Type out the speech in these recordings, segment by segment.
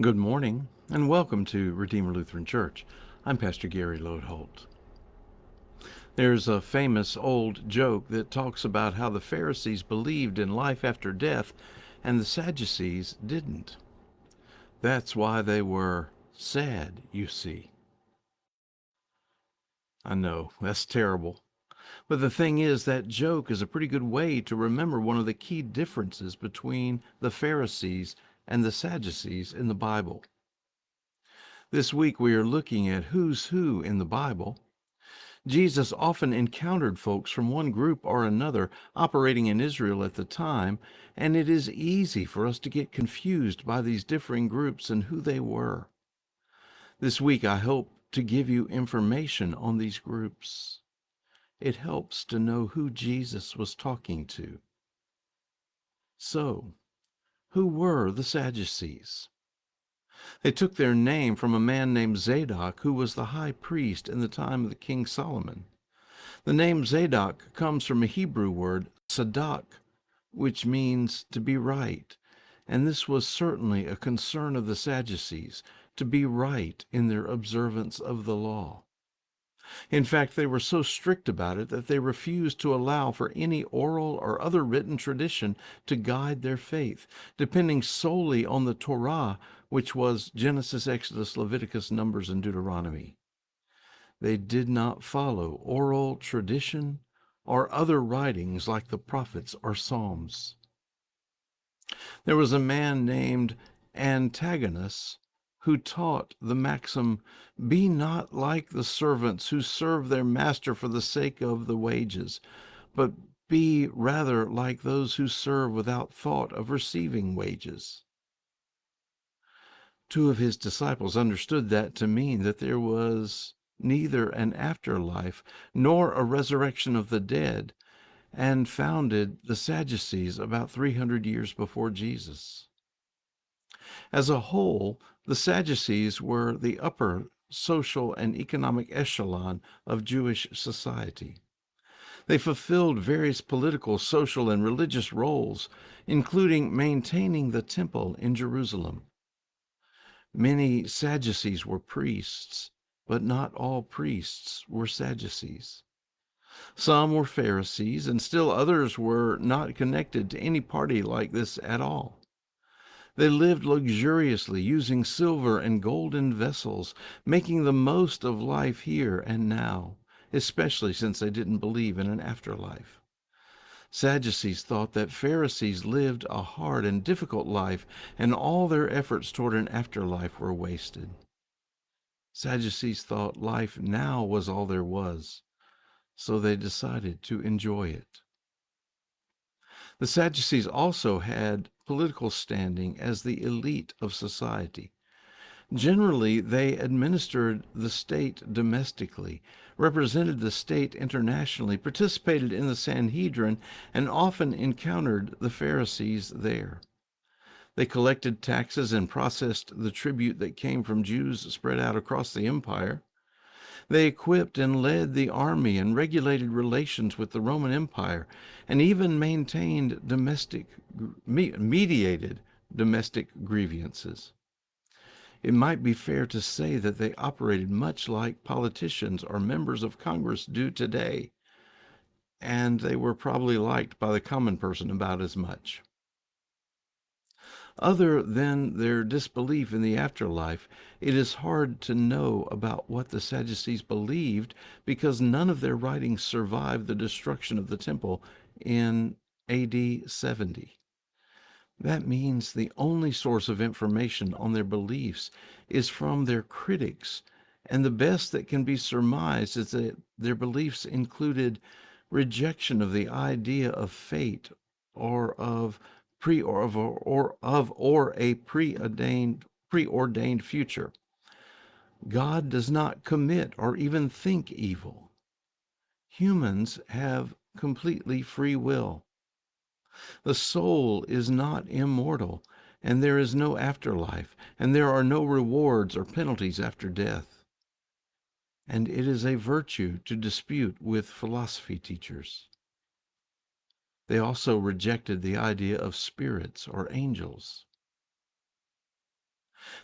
Good morning, and welcome to Redeemer Lutheran Church. I'm Pastor Gary Lodeholt. There's a famous old joke that talks about how the Pharisees believed in life after death and the Sadducees didn't. That's why they were sad, you see. I know, that's terrible. But the thing is, that joke is a pretty good way to remember one of the key differences between the Pharisees and the Sadducees in the Bible. This week we are looking at who's who in the Bible. Jesus often encountered folks from one group or another operating in Israel at the time, and it is easy for us to get confused by these differing groups and who they were. This week I hope to give you information on these groups. It helps to know who Jesus was talking to. So, who were the Sadducees? They took their name from a man named Zadok, who was the high priest in the time of the King Solomon. The name Zadok comes from a Hebrew word, sadak, which means to be right, and this was certainly a concern of the Sadducees, to be right in their observance of the law. In fact, they were so strict about it that they refused to allow for any oral or other written tradition to guide their faith, depending solely on the Torah, which was Genesis, Exodus, Leviticus, Numbers, and Deuteronomy. They did not follow oral tradition or other writings like the prophets or Psalms. There was a man named Antagonus who taught the maxim, "Be not like the servants who serve their master for the sake of the wages, but be rather like those who serve without thought of receiving wages." Two of his disciples understood that to mean that there was neither an afterlife nor a resurrection of the dead, and founded the Sadducees about 300 years before Jesus. As a whole, the Sadducees were the upper social and economic echelon of Jewish society. They fulfilled various political, social, and religious roles, including maintaining the temple in Jerusalem. Many Sadducees were priests, but not all priests were Sadducees. Some were Pharisees, and still others were not connected to any party like this at all. They lived luxuriously, using silver and golden vessels, making the most of life here and now, especially since they didn't believe in an afterlife. Sadducees thought that Pharisees lived a hard and difficult life, and all their efforts toward an afterlife were wasted. Sadducees thought life now was all there was, so they decided to enjoy it. The Sadducees also had political standing as the elite of society. Generally, they administered the state domestically, represented the state internationally, participated in the Sanhedrin, and often encountered the Pharisees there. They collected taxes and processed the tribute that came from Jews spread out across the empire. They equipped and led the army and regulated relations with the Roman Empire, and even mediated domestic grievances. It might be fair to say that they operated much like politicians or members of Congress do today, and they were probably liked by the common person about as much. Other than their disbelief in the afterlife, it is hard to know about what the Sadducees believed because none of their writings survived the destruction of the temple in AD 70. That means the only source of information on their beliefs is from their critics, and the best that can be surmised is that their beliefs included rejection of the idea of fate or of a preordained future. God does not commit or even think evil. Humans have completely free will. The soul is not immortal, and there is no afterlife, and there are no rewards or penalties after death. And it is a virtue to dispute with philosophy teachers. They also rejected the idea of spirits or angels.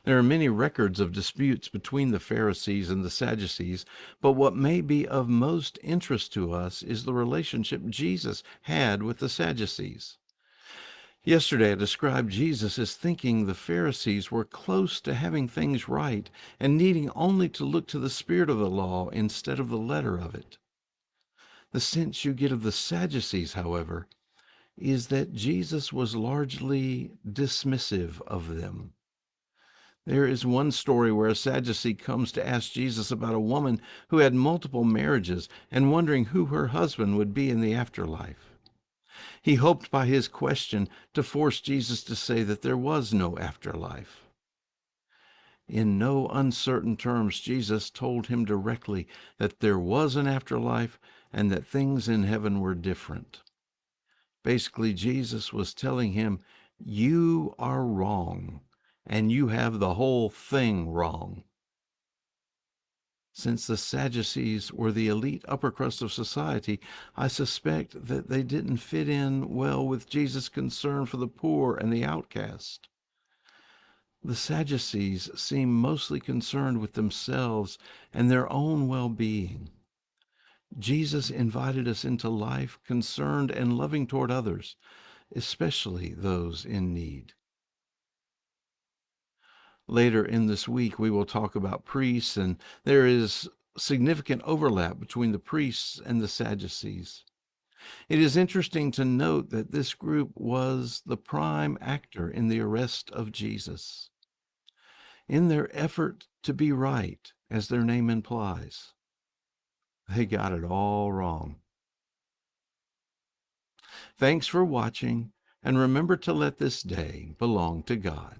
There are many records of disputes between the Pharisees and the Sadducees, but what may be of most interest to us is the relationship Jesus had with the Sadducees. Yesterday, I described Jesus as thinking the Pharisees were close to having things right and needing only to look to the spirit of the law instead of the letter of it. The sense you get of the Sadducees, however, is that Jesus was largely dismissive of them. There is one story where a Sadducee comes to ask Jesus about a woman who had multiple marriages and wondering who her husband would be in the afterlife. He hoped by his question to force Jesus to say that there was no afterlife. In no uncertain terms, Jesus told him directly that there was an afterlife and that things in heaven were different. Basically, Jesus was telling him, you are wrong, and you have the whole thing wrong. Since the Sadducees were the elite upper crust of society, I suspect that they didn't fit in well with Jesus' concern for the poor and the outcast. The Sadducees seem mostly concerned with themselves and their own well-being. Jesus invited us into life concerned and loving toward others, especially those in need. Later in this week, we will talk about priests, and there is significant overlap between the priests and the Sadducees. It is interesting to note that this group was the prime actor in the arrest of Jesus. In their effort to be right, as their name implies, they got it all wrong. Thanks for watching, and remember to let this day belong to God.